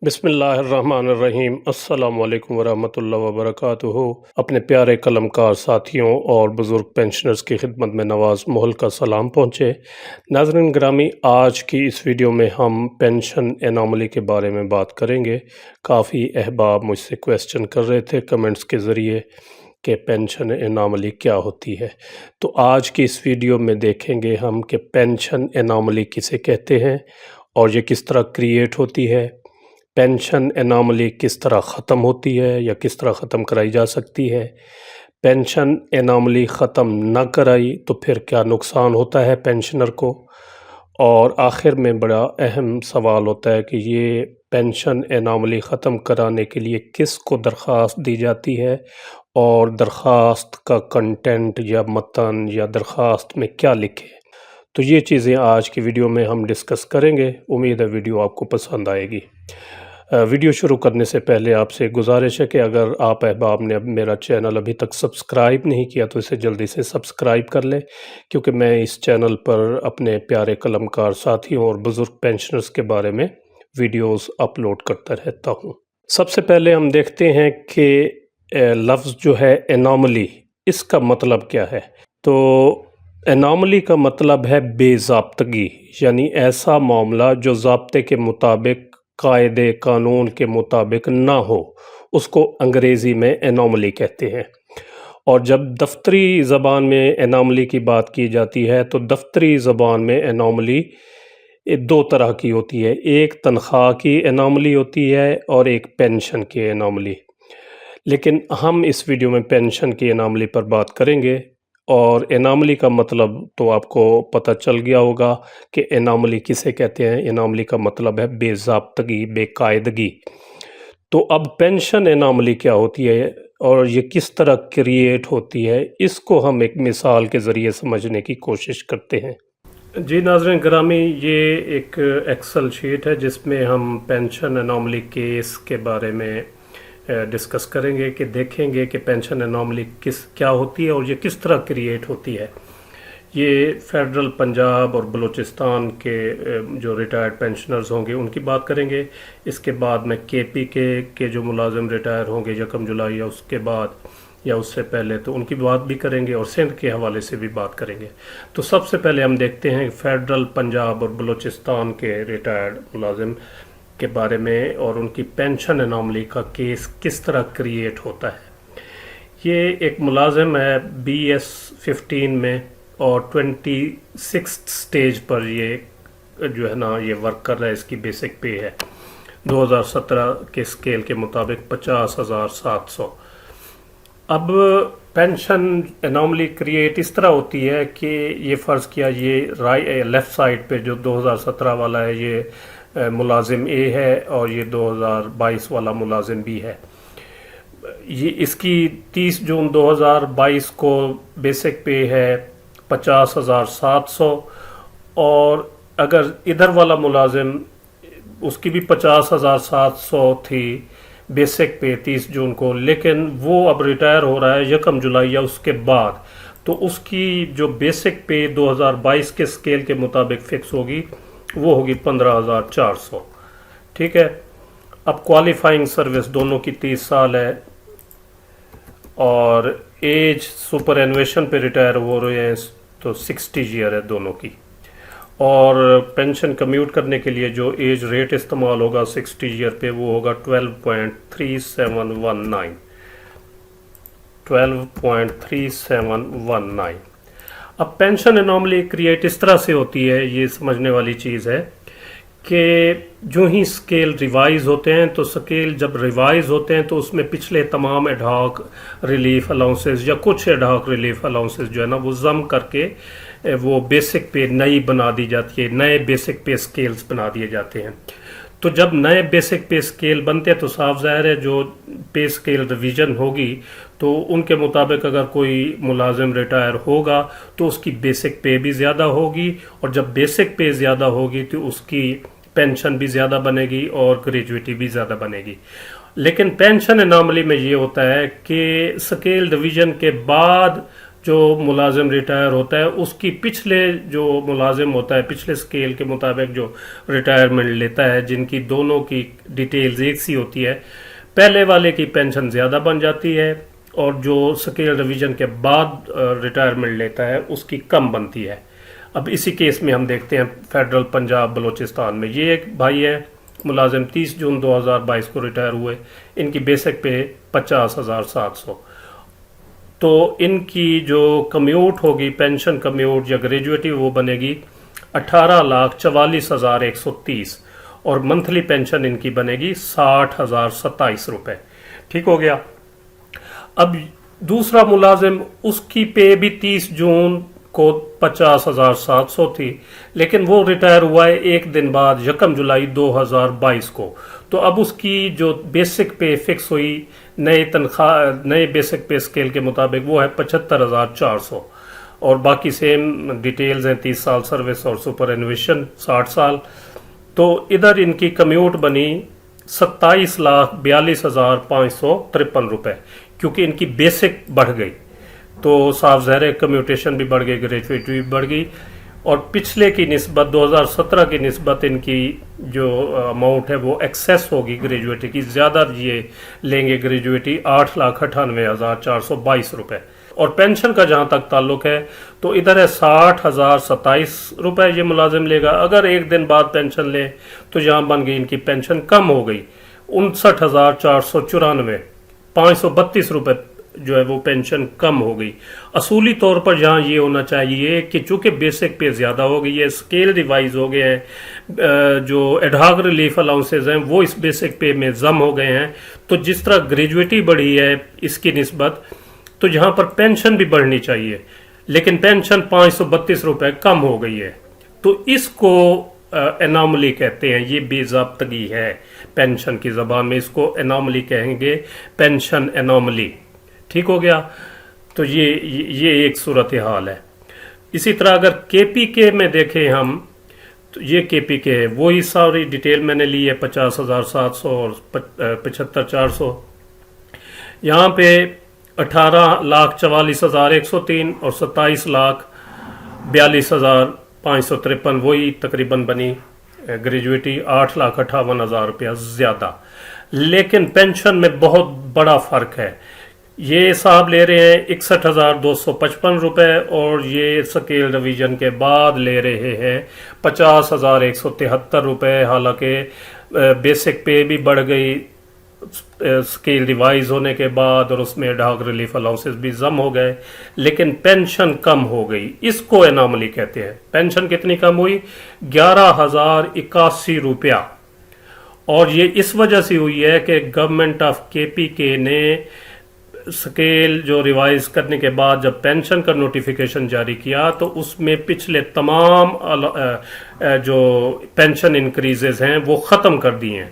بسم اللہ الرحمن الرحیم۔ السلام علیکم ورحمۃ اللہ وبرکاتہ۔ اپنے پیارے قلم کار ساتھیوں اور بزرگ پینشنرز کی خدمت میں نواز محل کا سلام پہنچے۔ ناظرین گرامی، آج کی اس ویڈیو میں ہم پینشن اناملی کے بارے میں بات کریں گے۔ کافی احباب مجھ سے کویسچن کر رہے تھے کمنٹس کے ذریعے کہ پینشن اناملی کیا ہوتی ہے، تو آج کی اس ویڈیو میں دیکھیں گے ہم کہ پینشن اناملی کسے کہتے ہیں اور یہ کس طرح کریٹ ہوتی ہے، پینشن اناملی کس طرح ختم ہوتی ہے یا کس طرح ختم کرائی جا سکتی ہے، پینشن اناملی ختم نہ کرائی تو پھر کیا نقصان ہوتا ہے پینشنر کو، اور آخر میں بڑا اہم سوال ہوتا ہے کہ یہ پینشن اناملی ختم کرانے کے لیے کس کو درخواست دی جاتی ہے اور درخواست کا کنٹینٹ یا متن یا درخواست میں کیا لکھے۔ تو یہ چیزیں آج کی ویڈیو میں ہم ڈسکس کریں گے۔ امید ہے ویڈیو آپ کو پسند آئے گی۔ ویڈیو شروع کرنے سے پہلے آپ سے گزارش ہے کہ اگر آپ احباب نے اب میرا چینل ابھی تک سبسکرائب نہیں کیا تو اسے جلدی سے سبسکرائب کر لیں، کیونکہ میں اس چینل پر اپنے پیارے قلم کار ساتھیوں اور بزرگ پینشنرز کے بارے میں ویڈیوز اپلوڈ کرتا رہتا ہوں۔ سب سے پہلے ہم دیکھتے ہیں کہ لفظ جو ہے اناملی، اس کا مطلب کیا ہے۔ تو اناملی کا مطلب ہے بے ضابطگی، یعنی ایسا معاملہ جو ضابطے کے مطابق، قاعدے قانون کے مطابق نہ ہو، اس کو انگریزی میں اناملی کہتے ہیں۔ اور جب دفتری زبان میں اناملی کی بات کی جاتی ہے تو دفتری زبان میں اناملی دو طرح کی ہوتی ہے، ایک تنخواہ کی اناملی ہوتی ہے اور ایک پینشن کی اناملی۔ لیکن ہم اس ویڈیو میں پینشن کی اناملی پر بات کریں گے، اور اناملی کا مطلب تو آپ کو پتہ چل گیا ہوگا کہ اناملی کسے کہتے ہیں۔ اناملی کا مطلب ہے بے ضابطگی، بے قاعدگی۔ تو اب پینشن اناملی کیا ہوتی ہے اور یہ کس طرح کریٹ ہوتی ہے، اس کو ہم ایک مثال کے ذریعے سمجھنے کی کوشش کرتے ہیں۔ جی ناظرین گرامی، یہ ایک ایکسل شیٹ ہے جس میں ہم پینشن اناملی کیس کے بارے میں ڈسکس کریں گے، کہ دیکھیں گے کہ پینشن اناملی کیا ہوتی ہے اور یہ کس طرح کریٹ ہوتی ہے۔ یہ فیڈرل پنجاب اور بلوچستان کے جو ریٹائرڈ پینشنرز ہوں گے ان کی بات کریں گے۔ اس کے بعد میں کے پی کے جو ملازم ریٹائر ہوں گے 1 جولائی یا اس کے بعد یا اس سے پہلے، تو ان کی بات بھی کریں گے، اور سندھ کے حوالے سے بھی بات کریں گے۔ تو سب سے پہلے ہم دیکھتے ہیں فیڈرل پنجاب اور بلوچستان کے ریٹائرڈ ملازم کے بارے میں، اور ان کی پینشن اناملی کا کیس کس طرح کریٹ ہوتا ہے۔ یہ ایک ملازم ہے BS15 میں، اور 26 سٹیج پر یہ جو ہے نا یہ ورک کر رہا ہے۔ اس کی بیسک پے ہے 2017 کے اسکیل کے مطابق 50,700۔ اب پینشن اناملی کریٹ اس طرح ہوتی ہے کہ یہ فرض کیا یہ لیفٹ سائڈ پہ جو 2017 والا ہے یہ ملازم اے ہے، اور یہ 2022 والا ملازم بی ہے۔ یہ اس کی 30 جون 2022 کو بیسک پے ہے 50,700، اور اگر ادھر والا ملازم اس کی بھی 50,700 تھی بیسک پے 30 جون کو، لیکن وہ اب ریٹائر ہو رہا ہے 1 جولائی یا اس کے بعد، تو اس کی جو بیسک پے 2022 کے اسکیل کے مطابق فکس ہوگی وہ ہوگی 15,400۔ ٹھیک ہے۔ اب کوالیفائنگ سروس دونوں کی 30 سال ہے، اور ایج سپر انویشن پہ ریٹائر ہو رہے ہیں تو 60 ایئر ہے دونوں کی، اور پینشن کمیوٹ کرنے کے لیے جو ایج ریٹ استعمال ہوگا 60 ایئر پہ وہ ہوگا 12.3719 12.3719۔ اب پینشن اناملی کریٹ اس طرح سے ہوتی ہے، یہ سمجھنے والی چیز ہے کہ جو ہی اسکیل ریوائز ہوتے ہیں، تو اسکیل جب ریوائز ہوتے ہیں تو اس میں پچھلے تمام ایڈہاک ریلیف الاؤنسز یا کچھ ایڈہاک ریلیف الاؤنسز جو ہے نا وہ ضم کر کے وہ بیسک پے نئی بنا دی جاتی ہے، نئے بیسک پے اسکیلز بنا دیے جاتے ہیں۔ تو جب نئے بیسک پے اسکیل بنتے ہیں تو صاف ظاہر ہے جو پے اسکیل ریویژن ہوگی تو ان کے مطابق اگر کوئی ملازم ریٹائر ہوگا تو اس کی بیسک پے بھی زیادہ ہوگی، اور جب بیسک پے زیادہ ہوگی تو اس کی پینشن بھی زیادہ بنے گی اور گریجویٹی بھی زیادہ بنے گی۔ لیکن پینشن اناملی میں یہ ہوتا ہے کہ اسکیل ڈویژن کے بعد جو ملازم ریٹائر ہوتا ہے اس کی پچھلے جو ملازم ہوتا ہے پچھلے سکیل کے مطابق جو ریٹائرمنٹ لیتا ہے، جن کی دونوں کی ڈیٹیلز ایک سی ہوتی ہے، پہلے والے کی پینشن زیادہ بن جاتی ہے اور جو سکیل ریویژن کے بعد ریٹائرمنٹ لیتا ہے اس کی کم بنتی ہے۔ اب اسی کیس میں ہم دیکھتے ہیں فیڈرل پنجاب بلوچستان میں، یہ ایک بھائی ہے ملازم 30 جون 2022 کو ریٹائر ہوئے، ان کی بیسک پہ 50,700، تو ان کی جو کمیوٹ ہوگی پینشن کمیوٹ یا گریجویٹی وہ بنے گی 18,44,130 اور منتھلی پینشن ان کی بنے گی 60,027 روپے۔ ٹھیک ہو گیا۔ اب دوسرا ملازم، اس کی پے بھی 30 جون کو 50,700 تھی، لیکن وہ ریٹائر ہوا ہے ایک دن بعد 1 جولائی 2022 کو، تو اب اس کی جو بیسک پے فکس ہوئی نئے تنخواہ نئے بیسک پے اسکیل کے مطابق وہ ہے 75,400 اور باقی سیم ڈیٹیلز ہیں، 30 سال سروس اور سپر انویشن 60 سال، تو ادھر ان کی کمیوٹ بنی 27,42,553 روپے، کیونکہ ان کی بیسک بڑھ گئی تو صاف ظاہر ہے کمیوٹیشن بھی بڑھ گئی، گریجویٹی بھی بڑھ گئی، اور پچھلے کی نسبت 2017 کی نسبت ان کی جو اماؤنٹ ہے وہ ایکسیس ہوگی گریجویٹی کی، زیادہ یہ لیں گے گریجویٹی 8,98,422 روپے۔ اور پینشن کا جہاں تک تعلق ہے تو ادھر ہے 60,027 روپے یہ ملازم لے گا، اگر ایک دن بعد پینشن لے تو یہاں بن گئی ان کی پینشن کم ہو گئی 59,494، 532 روپے جو ہے وہ پینشن کم ہو گئی۔ اصولی طور پر یہاں یہ ہونا چاہیے کہ چونکہ بیسک پے زیادہ ہو گئی ہے، اسکیل ریوائز ہو گئے ہیں، جو ایڈہاک ریلیف الاؤنسز ہیں وہ اس بیسک پے میں ضم ہو گئے ہیں، تو جس طرح گریجویٹی بڑھی ہے اس کی نسبت تو یہاں پر پینشن بھی بڑھنی چاہیے، لیکن پینشن 532 روپے کم ہو گئی ہے، تو اس کو اناملی کہتے ہیں، یہ بے ضابطگی ہے پینشن کی زبان میں، اس کو اناملی کہیں گے، پینشن اناملی۔ ٹھیک ہو گیا۔ تو یہ ایک صورتحال ہے۔ اسی طرح اگر کے پی کے میں دیکھیں ہم تو یہ کے پی کے ہے، وہی ساری ڈیٹیل میں نے لی ہے 50,700 اور 75,400، یہاں پہ 18,44,103 اور 27,42,553 وہی تقریباً بنی گریجویٹی، 8,58,000 روپیہ زیادہ، لیکن پینشن میں بہت بڑا فرق ہے۔ یہ صاحب لے رہے ہیں 61,255 روپے اور یہ سکیل ریویژن کے بعد لے رہے ہیں 50,173 روپے، حالانکہ بیسک پے بھی بڑھ گئی سکیل ریوائز ہونے کے بعد اور اس میں ایڈہاک ریلیف الاؤنسز بھی ضم ہو گئے، لیکن پینشن کم ہو گئی، اس کو اناملی کہتے ہیں۔ پینشن کتنی کم ہوئی؟ 11,081 روپیہ، اور یہ اس وجہ سے ہوئی ہے کہ گورنمنٹ آف کے پی کے نے سکیل جو ریوائز کرنے کے بعد جب پینشن کا نوٹیفیکیشن جاری کیا تو اس میں پچھلے تمام جو پینشن انکریزز ہیں وہ ختم کر دی ہیں۔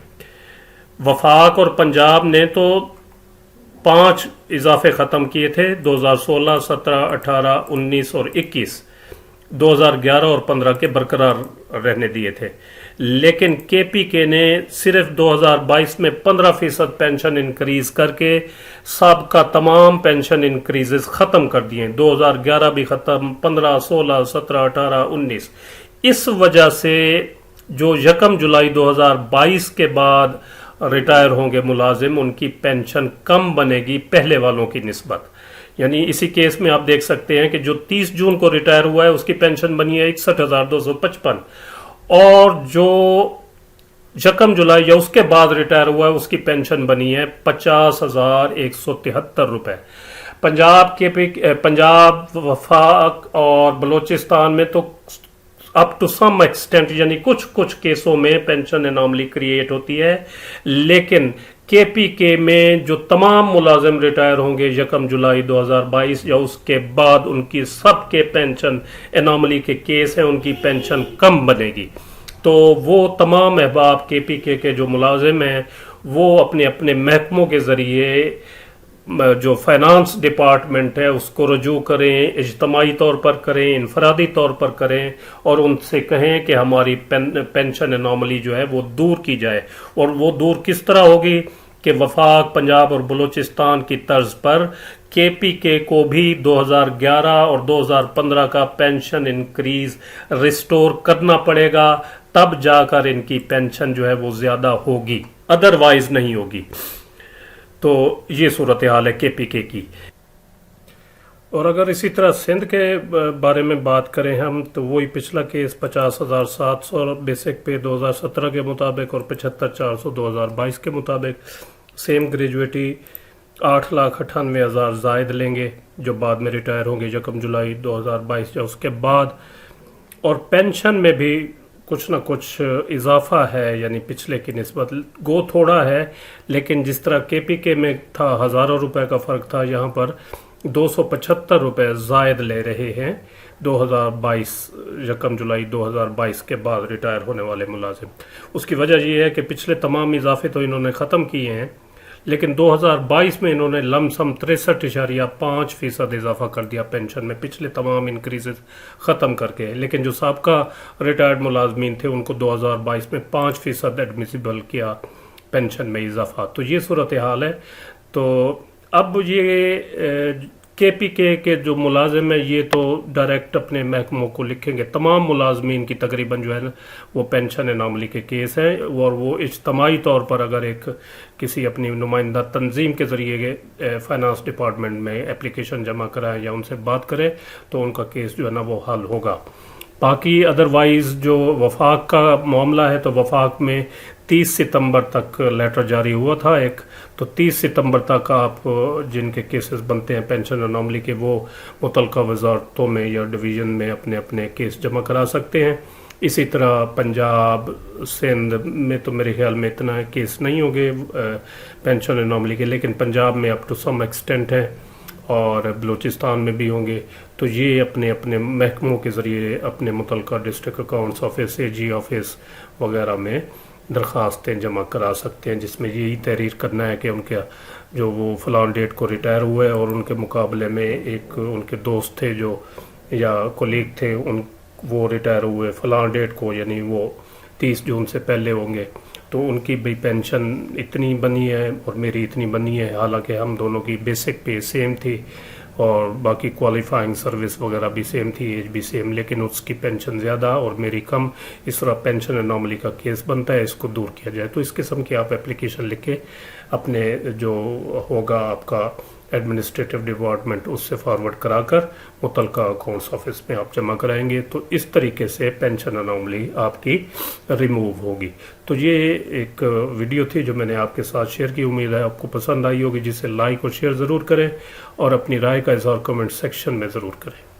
وفاق اور پنجاب نے تو 5 اضافے ختم کیے تھے، 2016، 17، 18، 19 اور 21، 2011 اور 15 کے برقرار رہنے دیے تھے، لیکن کے پی کے نے صرف 2022 میں 15% پینشن انکریز کر کے سابقہ تمام پینشن انکریزز ختم کر دیے، 2011 بھی ختم، 15، 16، 17، 18، 19۔ اس وجہ سے جو 1 جولائی 2022 کے بعد ریٹائر ہوں گے ملازم، ان کی پینشن کم بنے گی پہلے والوں کی نسبت۔ یعنی اسی کیس میں آپ دیکھ سکتے ہیں کہ جو 30 جون کو ریٹائر ہوا ہے اس کی پینشن بنی ہے 61,255، اور جو 1 جولائی یا اس کے بعد ریٹائر ہوا ہے اس کی پینشن بنی ہے 50,173 روپے۔ پنجاب، وفاق اور بلوچستان میں تو اپ ٹو سم ایکسٹینٹ، یعنی کچھ کیسوں میں پینشن اناملی کریٹ ہوتی ہے، لیکن کے پی کے میں جو تمام ملازم ریٹائر ہوں گے 1 جولائی 2022 یا اس کے بعد، ان کی سب کے پینشن اناملی کے کیس ہیں، ان کی پینشن کم بنے گی۔ تو وہ تمام احباب کے پی کے جو ملازم ہیں وہ اپنے اپنے محکموں کے ذریعے جو فائنانس ڈپارٹمنٹ ہے اس کو رجوع کریں، اجتماعی طور پر کریں، انفرادی طور پر کریں، اور ان سے کہیں کہ ہماری پینشن اناملی جو ہے وہ دور کی جائے۔ اور وہ دور کس طرح ہوگی کہ وفاق پنجاب اور بلوچستان کی طرز پر کے پی کے کو بھی 2011 اور 2015 کا پینشن انکریز ریسٹور کرنا پڑے گا، تب جا کر ان کی پینشن جو ہے وہ زیادہ ہوگی، ادروائز نہیں ہوگی۔ تو یہ صورتحال ہے کے پی کے کی۔ اور اگر اسی طرح سندھ کے بارے میں بات کریں ہم، تو وہی پچھلا کیس 50,700 بیسک پہ 2017 کے مطابق اور 75,400 2022 کے مطابق، سیم گریجویٹی 8,98,000 زائد لیں گے جو بعد میں ریٹائر ہوں گے 1 جولائی 2022 یا اس کے بعد۔ اور پینشن میں بھی کچھ نہ کچھ اضافہ ہے، یعنی پچھلے کی نسبت گو تھوڑا ہے، لیکن جس طرح کے پی کے میں تھا ہزاروں روپے کا فرق تھا، یہاں پر 275 روپے زائد لے رہے ہیں 2022 1 جولائی 2022 کے بعد ریٹائر ہونے والے ملازم۔ اس کی وجہ یہ ہے کہ پچھلے تمام اضافے تو انہوں نے ختم کیے ہیں، لیکن 2022 میں انہوں نے لم سم 63.5% اضافہ کر دیا پینشن میں، پچھلے تمام انکریزز ختم کر کے۔ لیکن جو سابقہ ریٹائرڈ ملازمین تھے ان کو 2022 میں 5% ایڈمیسیبل کیا پینشن میں اضافہ۔ تو یہ صورتحال ہے۔ تو اب یہ کے پی کے جو ملازم ہیں یہ تو ڈائریکٹ اپنے محکموں کو لکھیں گے، تمام ملازمین کی تقریباً جو ہے نا وہ پینشن اناملی کے کیس ہیں، اور وہ اجتماعی طور پر اگر ایک کسی اپنی نمائندہ تنظیم کے ذریعے فائنانس ڈپارٹمنٹ میں اپلیکیشن جمع کرائیں یا ان سے بات کریں تو ان کا کیس جو ہے نا وہ حل ہوگا۔ باقی ادروائز جو وفاق کا معاملہ ہے تو وفاق میں 30 ستمبر تک لیٹر جاری ہوا تھا ایک، تو 30 ستمبر تک آپ جن کے کیسز بنتے ہیں پینشن اناملی کے وہ متعلقہ وزارتوں میں یا ڈویژن میں اپنے اپنے کیس جمع کرا سکتے ہیں۔ اسی طرح پنجاب سندھ میں تو میرے خیال میں اتنا کیس نہیں ہوں گے پینشن اناملی کے، لیکن پنجاب میں اپ ٹو سم ایکسٹینٹ ہیں اور بلوچستان میں بھی ہوں گے۔ تو یہ اپنے اپنے محکموں کے ذریعے اپنے متعلقہ ڈسٹرکٹ اکاؤنٹس آفس، اے جی آفس وغیرہ میں درخواستیں جمع کرا سکتے ہیں، جس میں یہی تحریر کرنا ہے کہ ان کے جو وہ فلاں ڈیٹ کو ریٹائر ہوئے اور ان کے مقابلے میں ایک ان کے دوست تھے جو یا کولیگ تھے وہ ریٹائر ہوئے فلاں ڈیٹ کو، یعنی وہ 30 جون سے پہلے ہوں گے، تو ان کی بھی پینشن اتنی بنی ہے اور میری اتنی بنی ہے، حالانکہ ہم دونوں کی بیسک پے سیم تھی اور باقی کوالیفائنگ سروس وغیرہ بھی سیم تھی، ایج بھی سیم، لیکن اس کی پینشن زیادہ اور میری کم۔ اس طرح پینشن اناملی کا کیس بنتا ہے، اس کو دور کیا جائے۔ تو اس قسم کی آپ اپلیکیشن لکھ کے اپنے جو ہوگا آپ کا ایڈمنسٹریٹو ڈپارٹمنٹ اس سے فارورڈ کرا کر متعلقہ اکاؤنٹس آفس میں آپ جمع کرائیں گے، تو اس طریقے سے پینشن اناملی آپ کی ریموو ہوگی۔ تو یہ ایک ویڈیو تھی جو میں نے آپ کے ساتھ شیئر کی، امید ہے آپ کو پسند آئی ہوگی، جسے لائک اور شیئر ضرور کریں اور اپنی رائے کا اظہار کمنٹ سیکشن میں ضرور کریں۔